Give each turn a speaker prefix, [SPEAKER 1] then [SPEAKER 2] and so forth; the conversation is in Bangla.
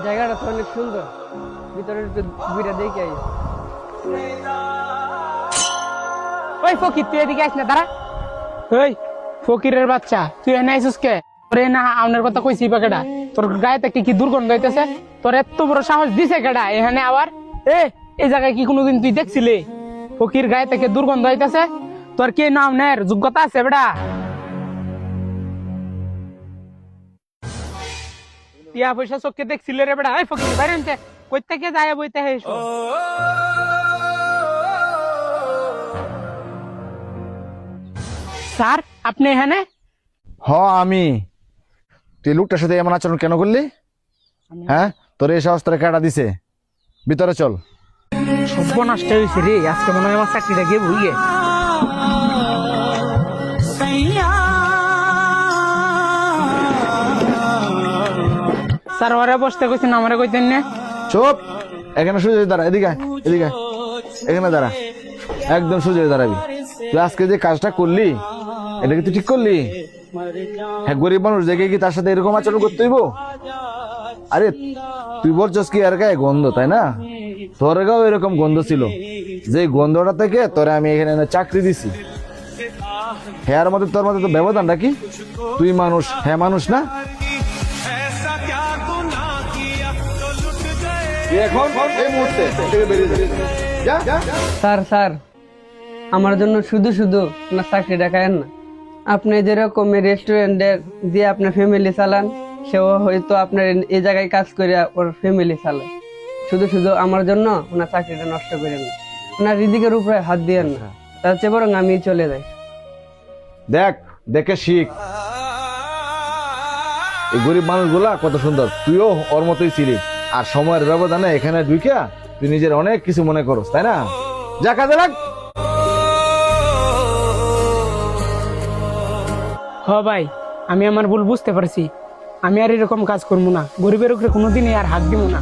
[SPEAKER 1] জায়গাটা তো অনেক সুন্দর, ভিতরে একটু ঘুরে দেখে আই।
[SPEAKER 2] ওই ফকির, তুই এদিকে আইস না, দাঁড়া। ওই ফকিরের বাচ্চা, তুই এনে আইসিস কে? তোর না আউনের কথা কইছি পাকেটা, তোর গায়ে থেকে কি দুর্গন্ধ হইতেছে? তোর এত বড় সাহস দিছে কেডা এখানে আবার? এই জায়গায় কি কোনোদিন তুই দেখছিলি ফকির গায়ে থেকে দুর্গন্ধ হইতেছে? তোর কি নাম নের যোগ্যতা আছে বেটা? টিয়া পয়সা চোখে দেখছিলে রে বেটা? এই ফকির বাইরে আনতে, কই থেকে যায় বইতে হে? স্যার, আপনি এখানে?
[SPEAKER 3] আমি। তুই লোকটার সাথে এমন আচরণ কেন করলি? হ্যাঁ, তোর এই সাহস তোরা কেডা দিছে? ভিতরে চল।
[SPEAKER 2] সর্বনাশটা হয়েছে রে, আজকে মনে হয় আমার চাকরিটা গিয়ে ভুইয়ে। স্যার, ওরা বসতে কইছেন, আমারে কইতেন না?
[SPEAKER 3] চুপ, এখানে সোজা দাঁড়া, এদিকে আয়, এদিকে আয়। এখানে দাঁড়া, একদম সোজা দাঁড়াবি। তুই আজকে যে কাজটা করলি, এটা কি তুই ঠিক করলি? হ্যাঁ, গরিব মানুষ দেখে কি তার সাথে এরকম আচরণ করতে হইব? আরে তুই বলছস কি আর গায়ে গন্ধ, তাই না? তোর গাও এরকম গন্ধ ছিল, যে গন্ধটা থেকে তোরে আমি এখানে এনে চাকরি দিছি। হ্যাঁ মধ্যে তোর মধ্যে তো ব্যবধানটা কি? তুই মানুষ, হ্যাঁ মানুষ না? এখন এই মুহূর্তে থেকে বেরিয়ে যা, যা।
[SPEAKER 1] স্যার, আমার জন্য শুধু শুধু আপনার চাকরিটা খায়েন না। আপনি যেরকম রেস্টুরেন্টের দিয়ে আপনার ফ্যামিলি চালান, সেও হয়তো আপনার এই জায়গায় কাজ করে ওর ফ্যামিলি চালায়। শুধু শুধু আমার জন্য ওনার চাকরিটা নষ্ট করেন না, ওনার রিজিকের উপরে হাত দিয়েন না। তার চেয়ে বরং আমি চলে যাই।
[SPEAKER 3] দেখ, দেখে শিখ। এই গরিব মানুষগুলা কত সুন্দর, তুইও ওর মতোই ছিলি। আর সময়ের ব্যবধানে এখানে ঢুকিয়া তুই নিজের অনেক কিছু মনে করস, তাই না? যা কাজে লাগ।
[SPEAKER 2] হ ভাই, আমি আমার ভুল বুঝতে পারছি। আমি আর এরকম কাজ করবো না, গরিবের উপরে কোনোদিনই আর হাত দিব না।